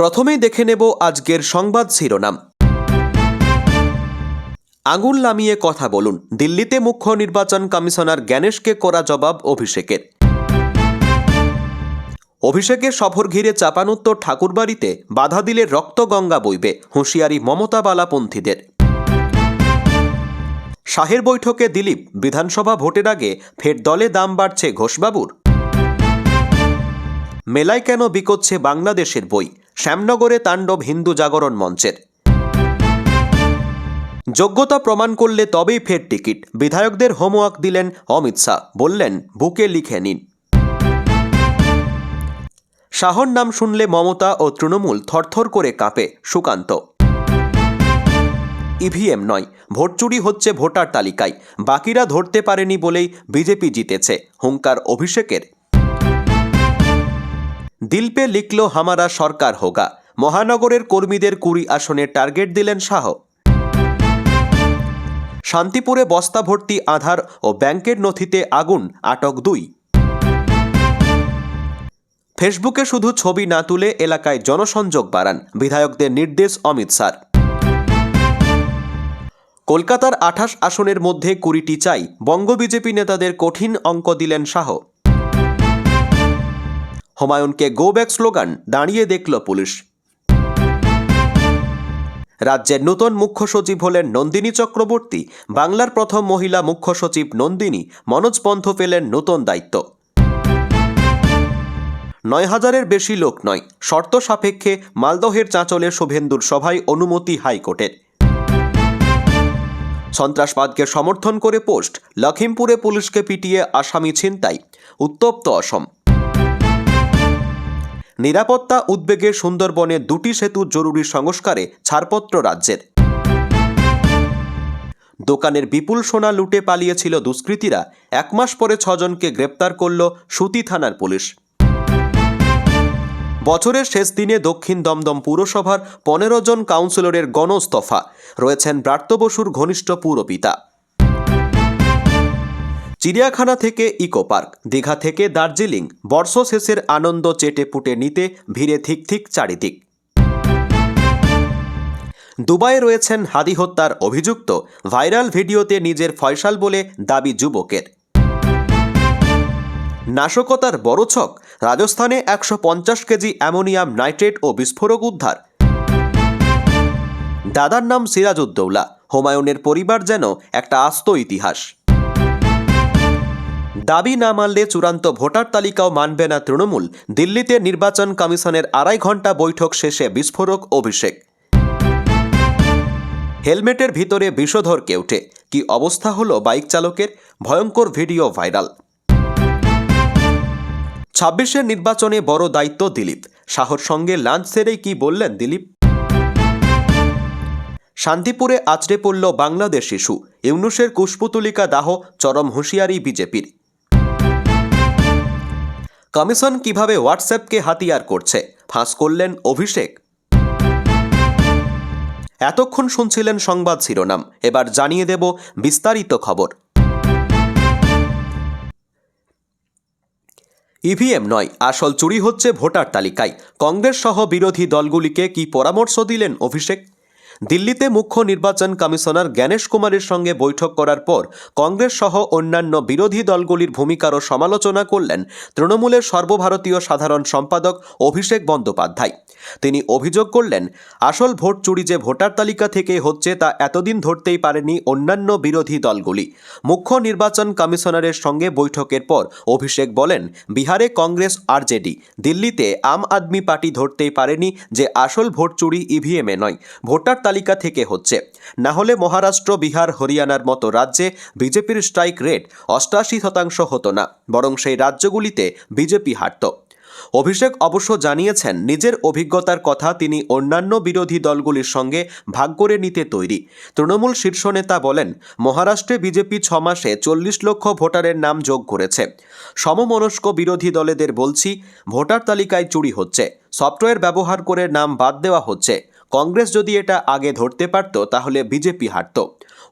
প্রথমেই দেখে নেব আজকের সংবাদ শিরোনাম। আঙুল নামিয়ে কথা বলুন, দিল্লিতে মুখ্য নির্বাচন কমিশনার জ্ঞানেশকে কড়া জবাব অভিষেকের। অভিষেকের সফর ঘিরে চাপানুত্তর ঠাকুরবাড়িতে বাধা দিলে রক্তগঙ্গা বইবে, হুঁশিয়ারি মমতা বালাপন্থীদের। শাহের বৈঠকে দিলীপ, বিধানসভা ভোটের আগে ফের দলে দাম বাড়ছে ঘোষবাবুর। মেলায় কেন বিকোচ্ছে বাংলাদেশের বই, শ্যামনগরে তাণ্ডব হিন্দু জাগরণ মঞ্চের। যোগ্যতা প্রমাণ করলে তবেই ফের টিকিট, বিধায়কদের হোমওয়ার্ক দিলেন অমিত শাহ, বললেন বুকে লিখে নিন। শাহর নাম শুনলে মমতা ও তৃণমূল থরথর করে কাঁপে, সুকান্ত। ইভিএম নয়, ভোট চুরি হচ্ছে ভোটার তালিকায়, বাকিরা ধরতে পারেনি বলেই বিজেপি জিতেছে, হুঙ্কার অভিষেকের। দিল পে লিখল হামারা সরকার হোগা, মহানগরের কর্মীদের 20 আসনে টার্গেট দিলেন শাহ। শান্তিপুরে বস্তা ভর্তি আধার ও ব্যাংকের নথিতে আগুন, আটক 2। ফেসবুকে শুধু ছবি না তুলে এলাকায় জনসংযোগ বাড়ান, বিধায়কদের নির্দেশ অমিত শাহর। কলকাতার 28 আসনের মধ্যে 20টি চাই, বঙ্গ বিজেপি নেতাদের কঠিন অঙ্ক দিলেন শাহ। হুমায়ুনকে গো ব্যাক স্লোগান, দাঁড়িয়ে দেখল পুলিশ। রাজ্যের নতুন মুখ্য সচিব হলেন নন্দিনী চক্রবর্তী, বাংলার প্রথম মহিলা মুখ্য সচিব নন্দিনী। মনোজ পন্থ পেলেন নতুন দায়িত্ব। 9000-এর বেশি লোক নয়, শর্ত সাপেক্ষে মালদহের চাঁচলে শুভেন্দুর সভায় অনুমতি হাইকোর্টের। সন্ত্রাসবাদকে সমর্থন করে পোস্ট, লখিমপুরে পুলিশকে পিটিয়ে আসামি ছিনতাই, উত্তপ্ত অসম। নিরাপত্তা উদ্বেগে সুন্দরবনে 2টি সেতুর জরুরি সংস্কারে ছাড়পত্র রাজ্যের। দোকানের বিপুল সোনা লুটে পালিয়েছিল দুষ্কৃতীরা, 1 মাস পরে 6 জনকে গ্রেপ্তার করল সুতি থানার পুলিশ। বছরের শেষ দিনে দক্ষিণ দমদম পুরসভার 15 জন কাউন্সিলরের গণস্তফা, রয়েছেন ব্রাত্য বসুর ঘনিষ্ঠ পুরপিতা। চিড়িয়াখানা থেকে ইকো পার্ক, দীঘা থেকে দার্জিলিং, বর্ষ শেষের আনন্দ চেটে পুটে নিতে ভিড়ে ঠিক চারিদিক। দুবাইয়ে রয়েছেন হাদি হত্যার অভিযুক্ত, ভাইরাল ভিডিওতে নিজের ফয়সাল বলে দাবি যুবকের। নাশকতার বড় ছক, রাজস্থানে 150 কেজি অ্যামোনিয়াম নাইট্রেট ও বিস্ফোরক উদ্ধার। দাদার নাম সিরাজউদ্দৌলা, হুমায়ুনের পরিবার যেন একটা আস্ত ইতিহাস। দাবি না মানলে চূড়ান্ত ভোটার তালিকাও মানবে না তৃণমূল, দিল্লিতে নির্বাচন কমিশনের 2.5 ঘন্টা বৈঠক শেষে বিস্ফোরক অভিষেক। হেলমেটের ভিতরে বিষধর কেউটে, কি অবস্থা হলো বাইক চালকের, ভয়ঙ্কর ভিডিও ভাইরাল। 26-এর নির্বাচনে বড় দায়িত্ব দিলীপ, শাহর সঙ্গে লাঞ্চ সেরেই কি বললেন দিলীপ। শান্তিপুরে আছড়ে পড়ল বাংলাদেশ শিশু, ইউনূসের কুশপুতলিকা দাহ, চরম হুঁশিয়ারি বিজেপির। কমিশন কিভাবে হোয়াটসঅ্যাপকে হাতিয়ার করছে, ফাঁস করলেন অভিষেক। এতক্ষণ শুনছিলেন সংবাদ শিরোনাম, এবার জানিয়ে দেব বিস্তারিত খবর। ইভিএম নয়, আসল চুরি হচ্ছে ভোটার তালিকায়, কংগ্রেস সহ বিরোধী দলগুলিকে কি পরামর্শ দিলেন অভিষেক। দিল্লিতে মুখ্য নির্বাচন কমিশনার জ্ঞানেশ কুমারের সঙ্গে বৈঠক করার পর কংগ্রেস সহ অন্যান্য বিরোধী দলগুলির ভূমিকারও সমালোচনা করলেন তৃণমূলের সর্বভারতীয় সাধারণ সম্পাদক অভিষেক বন্দ্যোপাধ্যায়। তিনি অভিযোগ করলেন, আসল ভোট চুরি যে ভোটার তালিকা থেকে হচ্ছে তা এতদিন ধরতেই পারেনি অন্যান্য বিরোধী দলগুলি। মুখ্য নির্বাচন কমিশনারের সঙ্গে বৈঠকের পর অভিষেক বলেন, বিহারে কংগ্রেস আরজেডি, দিল্লিতে আম আদমি পার্টি ধরতেই পারেনি যে আসল ভোট চুরি ইভিএমে নয়, ভোটার তালিকা থেকে হচ্ছে। না হলে মহারাষ্ট্র, বিহার, হরিয়ানার মতো রাজ্যে বিজেপির স্ট্রাইক রেট 88% হতো না, বরং সেই রাজ্যগুলিতে বিজেপি হারত। অভিষেক অবশ্য জানিয়েছেন, নিজের অভিজ্ঞতার কথা তিনি অন্যান্য বিরোধী দলগুলির সঙ্গে ভাগ করে নিতে তৈরি। তৃণমূল শীর্ষ নেতা বলেন, মহারাষ্ট্রে বিজেপি 6 মাসে 40 লক্ষ ভোটারের নাম যোগ করেছে। সমমনস্ক বিরোধী দলেদের বলছি, ভোটার তালিকায় চুরি হচ্ছে, সফটওয়্যার ব্যবহার করে নাম বাদ দেওয়া হচ্ছে। কংগ্রেস যদি এটা আগে ধরতে পারত তাহলে বিজেপি হারত।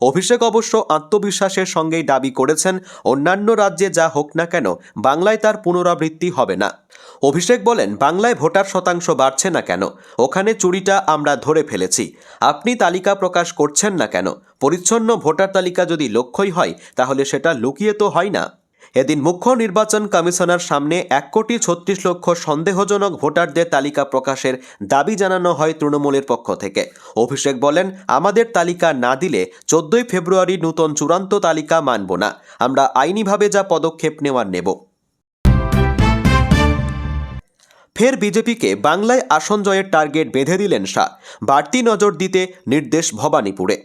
অভিষেক অবশ্য আত্মবিশ্বাসের সঙ্গেই দাবি করেছেন, অন্যান্য রাজ্যে যা হোক না কেন বাংলায় তার পুনরাবৃত্তি হবে না। অভিষেক বলেন, বাংলায় ভোটার শতাংশ বাড়ছে না কেন? ওখানে চুরিটা আমরা ধরে ফেলেছি। আপনি তালিকা প্রকাশ করছেন না কেন? পরিচ্ছন্ন ভোটার তালিকা যদি লক্ষ্যই হয় তাহলে সেটা লুকিয়ে তো হয় না। এদিন মুখ্য নির্বাচন কমিশনার সামনে 1,36,00,000 সন্দেহজনক ভোটারদের তালিকা প্রকাশের দাবি জানানো হয় তৃণমূলের পক্ষ থেকে। অভিষেক বলেন, আমাদের তালিকা না দিলে 14ই ফেব্রুয়ারি নতুন চূড়ান্ত তালিকা মানব না। আমরা আইনিভাবে যা পদক্ষেপ নেওয়ার নেব। ফের বিজেপিকে বাংলায় আসন জয়ের টার্গেট বেঁধে দিলেন শাহ। বাড়তি নজর দিতে নির্দেশ ভবানীপুরে।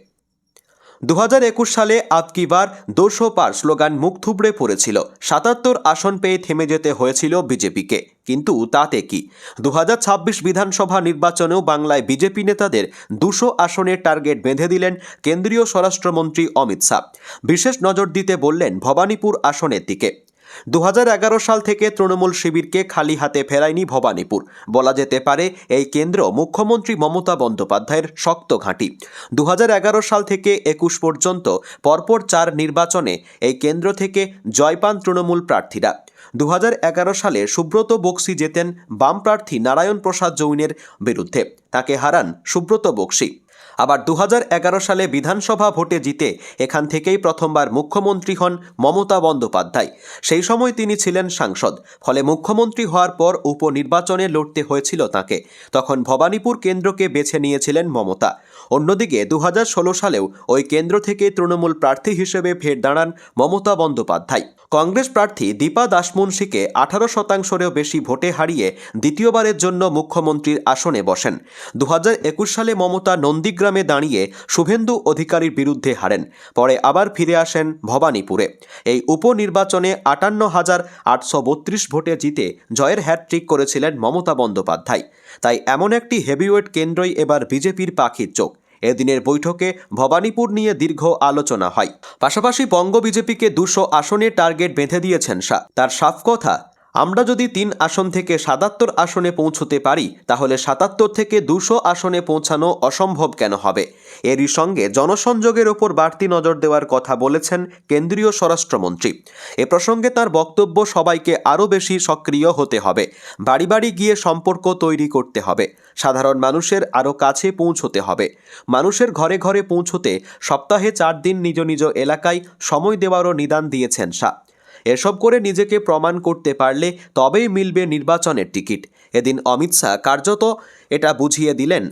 2021 সালে আবকি বার 200 পার স্লোগান মুখ থুবড়ে পড়েছিল। 77 আসন পেয়ে থেমে যেতে হয়েছিল বিজেপিকে। কিন্তু তাতে কি, 2026 বিধানসভা নির্বাচনেও বাংলায় বিজেপি নেতাদের 200 আসনের টার্গেট বেঁধে দিলেন কেন্দ্রীয় স্বরাষ্ট্রমন্ত্রী অমিত শাহ। বিশেষ নজর দিতে বললেন ভবানীপুর আসনের দিকে। 2011 সাল থেকে তৃণমূল শিবিরকে খালি হাতে ফেরায়নি ভবানীপুর। বলা যেতে পারে এই কেন্দ্র মুখ্যমন্ত্রী মমতা বন্দ্যোপাধ্যায়ের শক্ত ঘাঁটি। 2011 সাল থেকে 21 পর্যন্ত পরপর 4 নির্বাচনে এই কেন্দ্র থেকে জয় পান তৃণমূল প্রার্থীরা। 2011 সালে সুব্রত বক্সি জেতেন বাম প্রার্থী নারায়ণ প্রসাদ জৈনের বিরুদ্ধে। তাকে হারান সুব্রত বক্সি। আবার 2011 সালে বিধানসভা ভোটে জিতে এখান থেকেই প্রথমবার মুখ্যমন্ত্রী হন মমতা বন্দ্যোপাধ্যায়। সেই সময় তিনি ছিলেন সাংসদ। ফলে মুখ্যমন্ত্রী হওয়ার পর উপনির্বাচনে লড়তে হয়েছিল তাঁকে। তখন ভবানীপুর কেন্দ্রকে বেছে নিয়েছিলেন মমতা। অন্যদিকে 2016 সালেও ওই কেন্দ্র থেকে তৃণমূল প্রার্থী হিসেবে ফের দাঁড়ান মমতা বন্দ্যোপাধ্যায়। কংগ্রেস প্রার্থী দীপা দাসমুন্সিকে 18%-এরও বেশি ভোটে হারিয়ে দ্বিতীয়বারের জন্য মুখ্যমন্ত্রীর আসনে বসেন। 2021 সালে মমতা নন্দীগ্রামে দাঁড়িয়ে শুভেন্দু অধিকারীর বিরুদ্ধে হারেন। পরে আবার ফিরে আসেন ভবানীপুরে। এই উপনির্বাচনে 58,832 ভোটে জিতে জয়ের হ্যাটট্রিক করেছিলেন মমতা বন্দ্যোপাধ্যায়। তাই এমন একটি হেভিওয়েট কেন্দ্রই এবার বিজেপির পাখির চোখ। এদিনের বৈঠকে ভবানীপুর নিয়ে দীর্ঘ আলোচনা হয়। পাশাপাশি বঙ্গ বিজেপিকে 200 আসনে টার্গেট বেঁধে দিয়েছেন শাহ। তার সাফ কথা, আমরা যদি 3 আসন থেকে 77 আসনে পৌঁছতে পারি তাহলে 77 থেকে 200 আসনে পৌঁছানো অসম্ভব কেন হবে? এরই সঙ্গে জনসংযোগের ওপর বাড়তি নজর দেওয়ার কথা বলেছেন কেন্দ্রীয় স্বরাষ্ট্রমন্ত্রী। এ প্রসঙ্গে তার বক্তব্য, সবাইকে আরও বেশি সক্রিয় হতে হবে। বাড়ি বাড়ি গিয়ে সম্পর্ক তৈরি করতে হবে। সাধারণ মানুষের আরও কাছে পৌঁছতে হবে। মানুষের ঘরে ঘরে পৌঁছতে সপ্তাহে 4 দিন নিজ নিজ এলাকায় সময় দেওয়ারও নিদান দিয়েছেন শাহ। এসব করে নিজেকে প্রমাণ করতে পারলে তবেই মিলবে নির্বাচনের টিকিট। এদিন অমিত শাহ কার্যত এটা বুঝিয়ে দিলেন।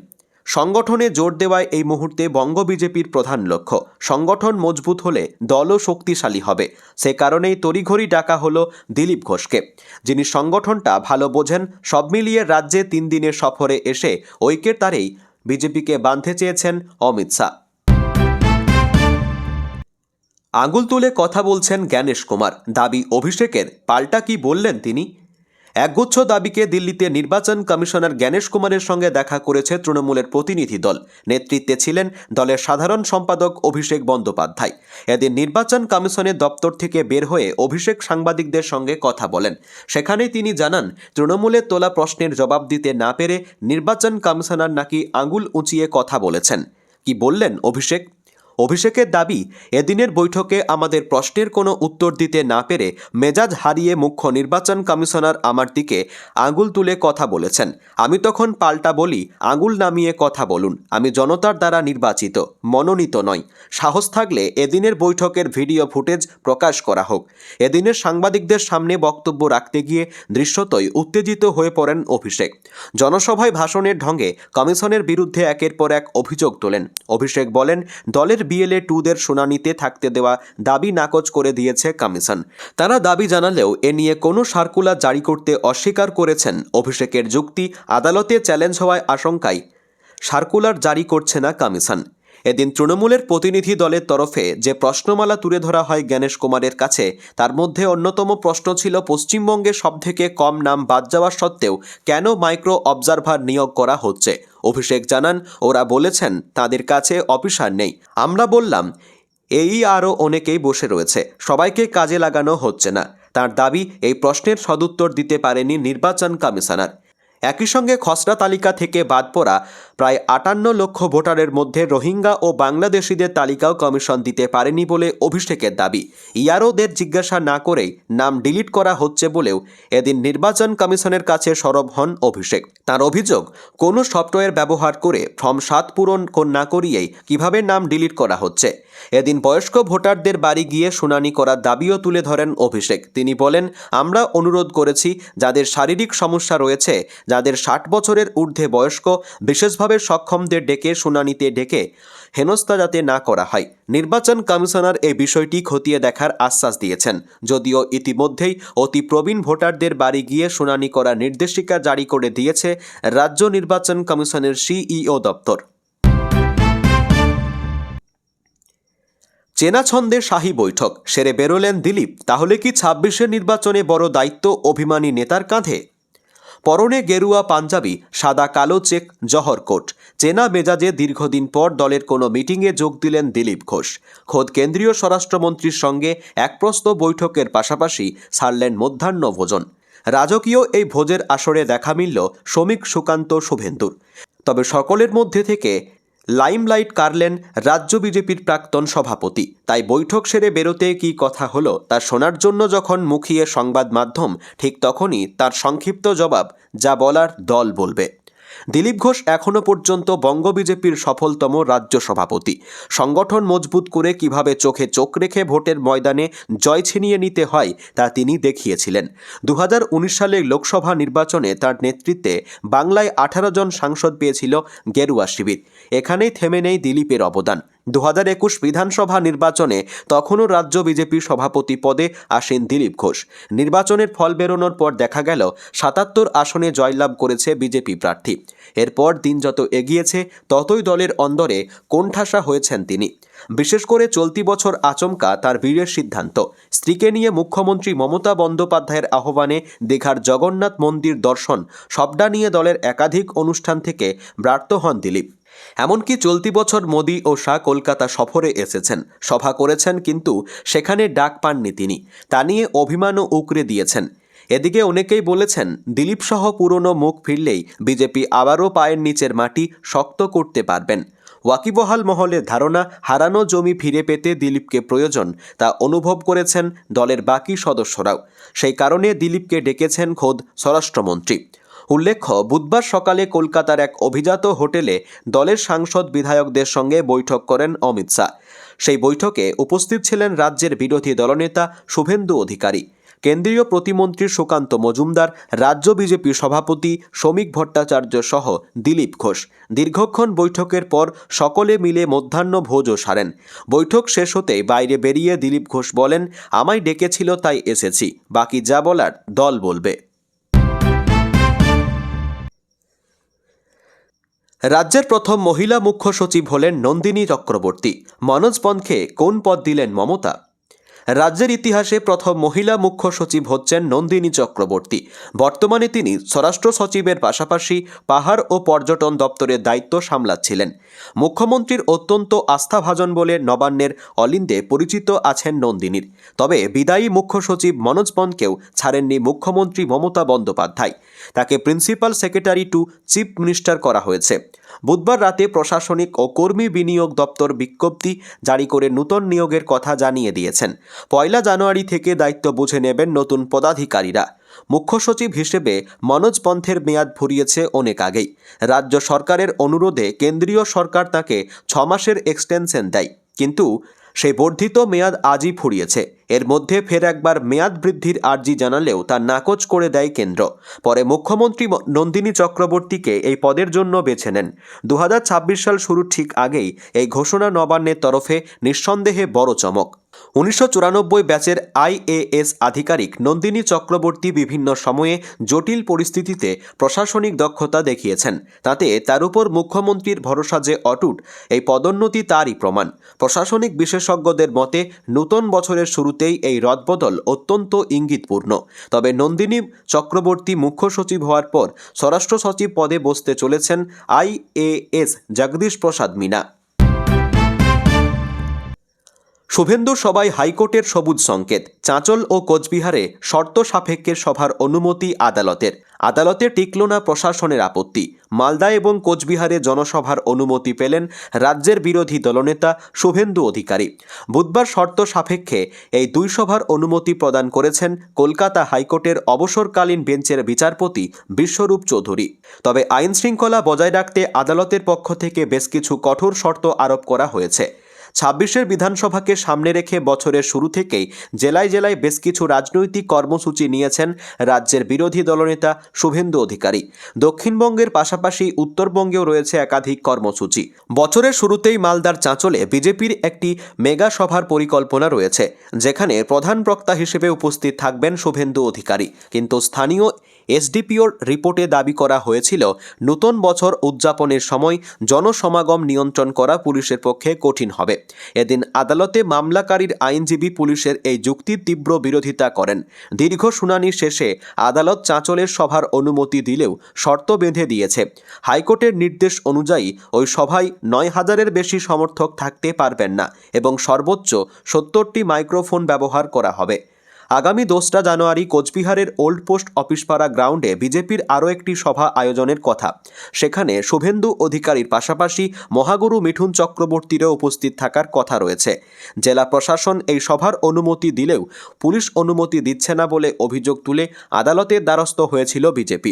সংগঠনে জোর দেওয়ায় এই মুহূর্তে বঙ্গ বিজেপির প্রধান লক্ষ্য। সংগঠন মজবুত হলে দলও শক্তিশালী হবে। সে কারণেই তড়িঘড়ি ডাকা হলো দিলীপ ঘোষকে, যিনি সংগঠনটা ভালো বোঝেন। সব মিলিয়ে রাজ্যে 3 দিনের সফরে এসে ঐক্যের তারেই বিজেপিকে বাঁধতে চেয়েছেন অমিত শাহ। আঙুল তুলে কথা বলছেন জ্ঞানেশ কুমার। দাবি অভিষেকের, পাল্টা কি বললেন তিনি? একগুচ্ছ দাবিকে দিল্লিতে নির্বাচন কমিশনার জ্ঞানেশ কুমারের সঙ্গে দেখা করেছে তৃণমূলের প্রতিনিধি দল। নেতৃত্বে ছিলেন দলের সাধারণ সম্পাদক অভিষেক বন্দ্যোপাধ্যায়। এদিন নির্বাচন কমিশনের দপ্তর থেকে বের হয়ে অভিষেক সাংবাদিকদের সঙ্গে কথা বলেন। সেখানেই তিনি জানান, তৃণমূলের তোলা প্রশ্নের জবাব দিতে না পেরে নির্বাচন কমিশনার নাকি আঙুল উঁচিয়ে কথা বলেছেন। কি বললেন অভিষেক? অভিষেকের দাবি, এদিনের বৈঠকে আমাদের প্রশ্নের কোনো উত্তর দিতে না পেরে মেজাজ হারিয়ে মুখ্য নির্বাচন কমিশনার আমার দিকে আঙুল তুলে কথা বলেছেন। আমি তখন পাল্টা বলি, আঙুল নামিয়ে কথা বলুন। আমি জনতার দ্বারা নির্বাচিত, মনোনীত নয়। সাহস থাকলে এদিনের বৈঠকের ভিডিও ফুটেজ প্রকাশ করা হোক। এদিনের সাংবাদিকদের সামনে বক্তব্য রাখতে গিয়ে দৃশ্যতই উত্তেজিত হয়ে পড়েন অভিষেক। জনসভায় ভাষণের ঢঙে কমিশনের বিরুদ্ধে একের পর এক অভিযোগ তোলেন। অভিষেক বলেন, দলের BLA-2দের শুনানিতে থাকতে দেওয়া দাবি নাকচ করে দিয়েছে কমিশন। তারা দাবি জানালেও এ নিয়ে কোনো সার্কুলার জারি করতে অস্বীকার করেছেন। অভিষেকের যুক্তি, আদালতে চ্যালেঞ্জ হওয়ার আশঙ্কায় সার্কুলার জারি করছে না কমিশন। এদিন তৃণমূলের প্রতিনিধি দলের তরফে যে প্রশ্নমালা তুলে ধরা হয় জ্ঞানেশ কুমারের কাছে, তার মধ্যে অন্যতম প্রশ্ন ছিল, পশ্চিমবঙ্গে সবথেকে কম নাম বাদ যাওয়া সত্ত্বেও কেন মাইক্রো অবজারভার নিয়োগ করা হচ্ছে? অভিষেক জানান, ওরা বলেছেন তাদের কাছে অফিসার নেই। আমরা বললাম, এই আরও অনেকেই বসে রয়েছে, সবাইকে কাজে লাগানো হচ্ছে না। তার দাবি, এই প্রশ্নের সদুত্তর দিতে পারেনি নির্বাচন কমিশনার। একই সঙ্গে খসড়া তালিকা থেকে বাদ পড়া প্রায় 58 লক্ষ ভোটারের মধ্যে রোহিঙ্গা ও বাংলাদেশিদের তালিকাও কমিশন দিতে পারেনি বলে অভিষেকের দাবি। ইয়ারোদের জিজ্ঞাসা না করেই নাম ডিলিট করা হচ্ছে বলেও এদিন নির্বাচন কমিশনের কাছে সরব হন অভিষেক। তার অভিযোগ, কোনো সফটওয়্যার ব্যবহার করে ফর্ম 7 পূরণ না করিয়েই কিভাবে নাম ডিলিট করা হচ্ছে। এদিন বয়স্ক ভোটারদের বাড়ি গিয়ে শুনানি করার দাবিও তুলে ধরেন অভিষেক। তিনি বলেন, আমরা অনুরোধ করেছি যাদের শারীরিক সমস্যা রয়েছে, যাদের 60 বছরের ঊর্ধ্বে বয়স্ক, বিশেষভাবে সক্ষমদের ডেকে হেনস্থা যাতে না করা হয়। নির্বাচন কমিশনার এই বিষয়টি খতিয়ে দেখার আশ্বাস দিয়েছেন, যদিও ইতিমধ্যেই অতি প্রবীণ ভোটারদের বাড়ি গিয়ে শুনানি করার নির্দেশিকা জারি করে দিয়েছে রাজ্য নির্বাচন কমিশনের সিইও দপ্তর। চেনা ছন্দে শাহী বৈঠক সেরে বেরোলেন দিলীপ। তাহলে কি 26-এর নির্বাচনে বড় দায়িত্ব অভিমানী নেতার কাঁধে? পরনে গেরুয়া পাঞ্জাবি, সাদা কালো চেক, জহর কোট, চেনা মেজাজে দীর্ঘদিন পর দলের কোনো মিটিংয়ে যোগ দিলেন দিলীপ ঘোষ। খোদ কেন্দ্রীয় স্বরাষ্ট্রমন্ত্রীর সঙ্গে একপ্রস্ত বৈঠকের পাশাপাশি সারলেন মধ্যাহ্ন ভোজন। রাজকীয় এই ভোজের আসরে দেখা মিলল শ্রমিক সুকান্ত শুভেন্দুর। তবে সকলের মধ্যে থেকে লাইমলাইট কাড়লেন রাজ্য বিজেপির প্রাক্তন সভাপতি। তাই বৈঠক সেরে বেরোতে কী কথা হলো তা শোনার জন্য যখন মুখিয়ে সংবাদ মাধ্যম, ঠিক তখনই তার সংক্ষিপ্ত জবাব, যা বলার দল বলবে। দিলীপ ঘোষ এখনও পর্যন্ত বঙ্গ বিজেপির সফলতম রাজ্য সভাপতি। সংগঠন মজবুত করে কিভাবে চোখে চোখ রেখে ভোটের ময়দানে জয় ছিনিয়ে নিতে হয় তা তিনি দেখিয়েছিলেন। 2019 সালের লোকসভা নির্বাচনে তার নেতৃত্বে বাংলায় 18 জন সাংসদ পেয়েছিল গেরুয়া শিবির। এখানেই থেমে নেই দিলীপের অবদান। 2021 বিধানসভা নির্বাচনে তখনও রাজ্য বিজেপির সভাপতি পদে আসেন দিলীপ ঘোষ। নির্বাচনের ফল বেরোনোর পর দেখা গেল 77 আসনে জয়লাভ করেছে বিজেপি প্রার্থী। এরপর দিন যত এগিয়েছে ততই দলের অন্দরে কোণঠাসা হয়েছেন তিনি। বিশেষ করে চলতি বছর আচমকা তার বীরের সিদ্ধান্ত, স্ত্রীকে নিয়ে মুখ্যমন্ত্রী মমতা বন্দ্যোপাধ্যায়ের আহ্বানে দীঘার জগন্নাথ মন্দির দর্শন, সবটা নিয়ে দলের একাধিক অনুষ্ঠান থেকে ব্যর্থ হন দিলীপ। এমনকি চলতি বছর মোদি ও শাহ কলকাতা সফরে এসেছেন, সভা করেছেন, কিন্তু সেখানে ডাক পাননি তিনি। তা নিয়ে অভিমানও উকরে দিয়েছেন। এদিকে অনেকেই বলেছেন, দিলীপ সহ পুরনো মুখ ফিরলেই বিজেপি আবারও পায়ের নিচের মাটি শক্ত করতে পারবেন। ওয়াকিবহাল মহলের ধারণা, হারানো জমি ফিরে পেতে দিলীপকে প্রয়োজন, তা অনুভব করেছেন দলের বাকি সদস্যরাও। সেই কারণে দিলীপকে ডেকেছেন খোদ স্বরাষ্ট্রমন্ত্রী। উল্লেখ্য, বুধবার সকালে কলকাতার এক অভিজাত হোটেলে দলের সাংসদ বিধায়কদের সঙ্গে বৈঠক করেন অমিত শাহ। সেই বৈঠকে উপস্থিত ছিলেন রাজ্যের বিরোধী দলনেতা শুভেন্দু অধিকারী, কেন্দ্রীয় প্রতিমন্ত্রী সুকান্ত মজুমদার, রাজ্য বিজেপি সভাপতি শ্রমিক ভট্টাচার্য সহ দিলীপ ঘোষ। দীর্ঘক্ষণ বৈঠকের পর সকলে মিলে মধ্যাহ্ন ভোজও সারেন। বৈঠক শেষ হতেই বাইরে বেরিয়ে দিলীপ ঘোষ বলেন, আমায় ডেকেছিল তাই এসেছি, বাকি যা বলার দল বলবে। রাজ্যের প্রথম মহিলা মুখ্য সচিব হলেন নন্দিনী চক্রবর্তী। মনোজ পন্থকে কোন পদ দিলেন মমতা? রাজ্যের ইতিহাসে প্রথম মহিলা মুখ্য সচিব হচ্ছেন নন্দিনী চক্রবর্তী। বর্তমানে তিনি স্বরাষ্ট্র সচিবের পাশাপাশি পাহাড় ও পর্যটন দপ্তরের দায়িত্ব সামলাচ্ছিলেন। মুখ্যমন্ত্রীর অত্যন্ত আস্থাভাজন বলে নবান্নের অলিন্দে পরিচিত আছেন নন্দিনীর। তবে বিদায়ী মুখ্য সচিব মনোজ পন্থকেও ছাড়েননি মুখ্যমন্ত্রী মমতা বন্দ্যোপাধ্যায়। তাকে principal secretary to chief minister করা হয়েছে। বুধবার রাতে প্রশাসনিক ও কর্মী বিনিয়োগ দপ্তর বিজ্ঞপ্তি জারি করে নতুন নিয়োগের কথা জানিয়ে দিয়েছেন। 1 জানুয়ারি থেকে দায়িত্ব বুঝে নেবেন নতুন পদাধিকারীরা। মুখ্য সচিব হিসেবে মনোজ পন্থের মেয়াদ ফুরিয়েছে অনেক আগেই। রাজ্য সরকারের অনুরোধে কেন্দ্রীয় সরকার তাকে 6 মাসের এক্সটেনশন দেয়, কিন্তু সেই বর্ধিত মেয়াদ আজই ফুরিয়েছে। এর মধ্যে ফের একবার মেয়াদ বৃদ্ধির আর্জি জানালেও তা নাকচ করে দেয় কেন্দ্র। পরে মুখ্যমন্ত্রী নন্দিনী চক্রবর্তীকে এই পদের জন্য বেছে নেন। 2026 সাল শুরুর ঠিক আগেই এই ঘোষণা নবান্নের তরফে নিঃসন্দেহে বড় চমক। 1994 ব্যাচের IAS আধিকারিক নন্দিনী চক্রবর্তী বিভিন্ন সময়ে জটিল পরিস্থিতিতে প্রশাসনিক দক্ষতা দেখিয়েছেন। তাতে তার উপর মুখ্যমন্ত্রীর ভরসা যে অটুট, এই পদোন্নতি তারই প্রমাণ। প্রশাসনিক বিশেষজ্ঞদের মতে নতুন বছরের শুরুতেই এই রদবদল অত্যন্ত ইঙ্গিতপূর্ণ। তবে নন্দিনী চক্রবর্তী মুখ্য সচিব হওয়ার পর স্বরাষ্ট্র সচিব পদে বসতে চলেছেন IAS জগদীশ প্রসাদ মিনা। শুভেন্দু সভায় হাইকোর্টের সবুজ সংকেত। চাঁচল ও কোচবিহারে শর্ত সাপেক্ষে সভার অনুমতি আদালতের। আদালতে টিকল না প্রশাসনের আপত্তি। মালদা এবং কোচবিহারে জনসভার অনুমতি পেলেন রাজ্যের বিরোধী দলনেতা শুভেন্দু অধিকারী। বুধবার শর্ত সাপেক্ষে এই দুই সভার অনুমতি প্রদান করেছেন কলকাতা হাইকোর্টের অবসরকালীন বেঞ্চের বিচারপতি বিশ্বরূপ চৌধুরী। তবে আইন শৃঙ্খলা বজায় রাখতে আদালতের পক্ষ থেকে বেশ কিছু কঠোর শর্ত আরোপ করা হয়েছে। ২৬ বিধানসভাকে সামনে রেখে বছরের শুরু থেকেই জেলায় জেলায় বেশ কিছু রাজনৈতিক কর্মসূচি নিয়েছেন রাজ্যের বিরোধী দলনেতা শুভেন্দু অধিকারী। দক্ষিণবঙ্গের পাশাপাশি উত্তরবঙ্গেও রয়েছে একাধিক কর্মসূচি। বছরের শুরুতেই মালদার চাঁচলে বিজেপির একটি মেগা সভার পরিকল্পনা রয়েছে, যেখানে প্রধান বক্তা হিসেবে উপস্থিত থাকবেন শুভেন্দু অধিকারী। কিন্তু স্থানীয় এসডিপিওর রিপোর্টে দাবি করা হয়েছিল, নতুন বছর উদযাপনের সময় জনসমাগম নিয়ন্ত্রণ করা পুলিশের পক্ষে কঠিন হবে। এদিন আদালতে মামলাকারীর আইনজীবী পুলিশের এই যুক্তির তীব্র বিরোধিতা করেন। দীর্ঘ শুনানি শেষে আদালত চাঁচলের সভার অনুমতি দিলেও শর্ত বেঁধে দিয়েছে। হাইকোর্টের নির্দেশ অনুযায়ী ওই সভায় ৯,০০০-এর বেশি সমর্থক থাকতে পারবেন না এবং সর্বোচ্চ ৭০টি মাইক্রোফোন ব্যবহার করা হবে। আগামী ২রা জানুয়ারি কোচবিহারের ওল্ড পোস্ট অফিসপাড়া গ্রাউন্ডে বিজেপির আরও একটি সভা আয়োজনের কথা। সেখানে শুভেন্দু অধিকারীর পাশাপাশি মহাগুরু মিঠুন চক্রবর্তীরও উপস্থিত থাকার কথা রয়েছে। জেলা প্রশাসন এই সভার অনুমতি দিলেও পুলিশ অনুমতি দিচ্ছে না বলে অভিযোগ তুলে আদালতের দ্বারস্থ হয়েছিল বিজেপি।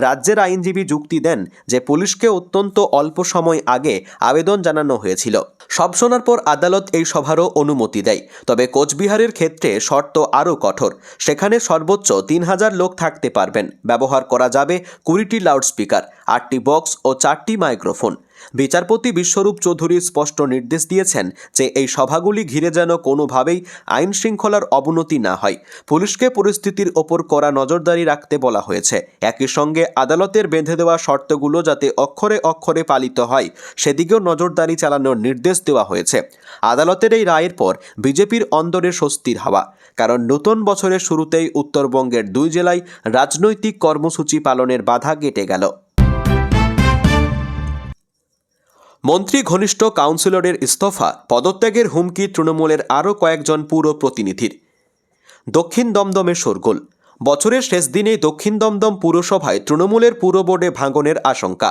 রাজ্যের আইনজীবী যুক্তি দেন যে পুলিশকে অত্যন্ত অল্প সময় আগে আবেদন জানানো হয়েছিল। সব শোনার পর আদালত এই সভারও অনুমতি দেয়। তবে কোচবিহারের ক্ষেত্রে শর্ত আরও কঠোর। সেখানে সর্বোচ্চ ৩,০০০ লোক থাকতে পারবেন। ব্যবহার করা যাবে ২০টি লাউডস্পিকার, ৮টি বক্স ও 4টি মাইক্রোফোন। বিচারপতি বিশ্বরূপ চৌধুরী স্পষ্ট নির্দেশ দিয়েছেন যে এই সভাগুলি ঘিরে যেন কোনোভাবেই আইন শৃঙ্খলার অবনতি না হয়। পুলিশকে পরিস্থিতির ওপর কড়া নজরদারি রাখতে বলা হয়েছে। একই সঙ্গে আদালতের বেঁধে দেওয়া শর্তগুলো যাতে অক্ষরে অক্ষরে পালিত হয় সেদিকেও নজরদারি চালানোর নির্দেশ দেওয়া হয়েছে। আদালতের এই রায়ের পর বিজেপির অন্দরে স্বস্তির হাওয়া, কারণ নতুন বছরের শুরুতেই উত্তরবঙ্গের 2 জেলায় রাজনৈতিক কর্মসূচি পালনের বাধা কেটে গেল। মন্ত্রী ঘনিষ্ঠ কাউন্সিলরের ইস্তফা, পদত্যাগের হুমকি তৃণমূলের আরও কয়েকজন পুর প্রতিনিধির। দক্ষিণ দমদমে শোরগোল। বছরের শেষ দিনেই দক্ষিণ দমদম পুরসভায় তৃণমূলের পুর বোর্ডে ভাঙনের আশঙ্কা।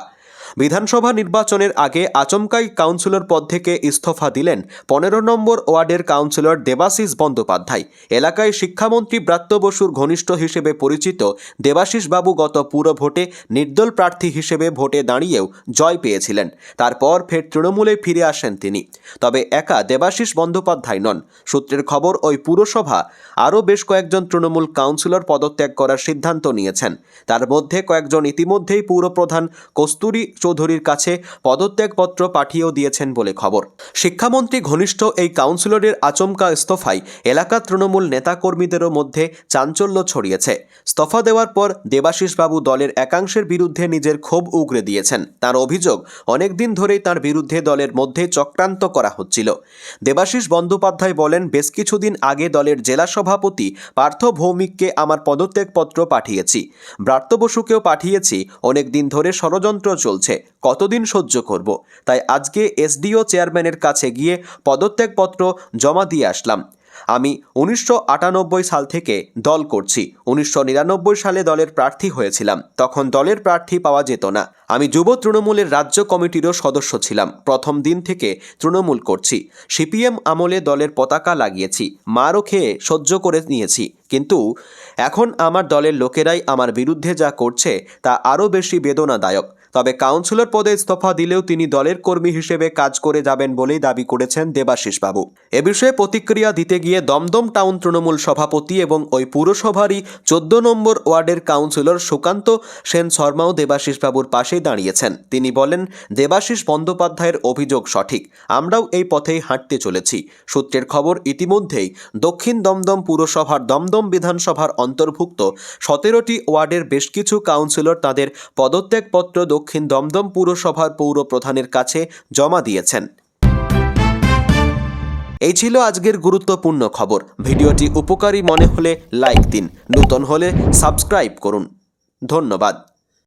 বিধানসভা নির্বাচনের আগে আচমকাই কাউন্সিলর পদ থেকে ইস্তফা দিলেন ১৫ নম্বর ওয়ার্ডের কাউন্সিলর দেবাশিস বন্দ্যোপাধ্যায়। এলাকায় শিক্ষামন্ত্রী ব্রাত্য বসুর ঘনিষ্ঠ হিসেবে পরিচিত দেবাশিস বাবু গত পুর ভোটে নির্দল প্রার্থী হিসেবে ভোটে দাঁড়িয়েও জয় পেয়েছিলেন। তারপর ফের তৃণমূলে ফিরে আসেন তিনি। তবে একা দেবাশিস বন্দ্যোপাধ্যায় নন। সূত্রের খবর, ওই পুরসভা আরও বেশ কয়েকজন তৃণমূল কাউন্সিলর পদত্যাগ করার সিদ্ধান্ত নিয়েছেন। তার মধ্যে কয়েকজন ইতিমধ্যেই পুরপ্রধান কস্তুরী চৌধুরীর কাছে পদত্যাগপত্র পাঠিয়েও দিয়েছেন বলে খবর। শিক্ষামন্ত্রী ঘনিষ্ঠ এই কাউন্সিলরের আচমকা ইস্তফায় এলাকার তৃণমূল নেতাকর্মীদেরও মধ্যে চাঞ্চল্য ছড়িয়েছে। ইস্তফা দেওয়ার পর দেবাশিস বাবু দলের একাংশের বিরুদ্ধে নিজের ক্ষোভ উগরে দিয়েছেন। তার অভিযোগ, অনেকদিন ধরেই তার বিরুদ্ধে দলের মধ্যে চক্রান্ত করা হচ্ছিল। দেবাশিস বন্দ্যোপাধ্যায় বলেন, বেশ কিছুদিন আগে দলের জেলা সভাপতি পার্থ ভৌমিককে আমার পদত্যাগপত্র পাঠিয়েছি, ব্রাত্য বসুকেও পাঠিয়েছি। অনেকদিন ধরে ষড়যন্ত্র চলছে, কতদিন সহ্য করব? তাই আজকে এসডিও চেয়ারম্যানের কাছে গিয়ে পদত্যাগপত্র জমা দিয়ে আসলাম। আমি ১৯৯৮ সাল থেকে দল করছি। ১৯৯৯ সালে দলের প্রার্থী হয়েছিলাম, তখন দলের প্রার্থী পাওয়া যেত না। আমি যুব তৃণমূলের রাজ্য কমিটিরও সদস্য ছিলাম। প্রথম দিন থেকে তৃণমূল করছি। সিপিএম আমলে দলের পতাকা লাগিয়েছি, মারও খেয়ে সহ্য করে নিয়েছি। কিন্তু এখন আমার দলের লোকেরাই আমার বিরুদ্ধে যা করছে তা আরও বেশি বেদনাদায়ক। তবে কাউন্সিলর পদে ইস্তফা দিলেও তিনি দলের কর্মী হিসেবে কাজ করে যাবেন বলেই দাবি করেছেন দেবাশিস বাবু। এ বিষয়ে প্রতিক্রিয়া দিতে গিয়ে দমদম টাউন তৃণমূল সভাপতি এবং ওই পুরসভারই 14 নম্বর ওয়ার্ডের কাউন্সিলর সুকান্ত সেন শর্মাও দেবাশিস বাবুর পাশে দাঁড়িয়েছেন। তিনি বলেন, দেবাশিস বন্দ্যোপাধ্যায়ের অভিযোগ সঠিক, আমরাও এই পথেই হাঁটতে চলেছি। সূত্রের খবর, ইতিমধ্যেই দক্ষিণ দমদম পুরসভার দমদম বিধানসভার অন্তর্ভুক্ত 17টি ওয়ার্ডের বেশ কিছু কাউন্সিলর তাদের পদত্যাগপত্র দক্ষিণ দমদম পুরসভার পৌর প্রধানের কাছে জমা দিয়েছেন। এই ছিল আজকের গুরুত্বপূর্ণ খবর। ভিডিওটি উপকারী মনে হলে লাইক দিন, নতুন হলে সাবস্ক্রাইব করুন। ধন্যবাদ।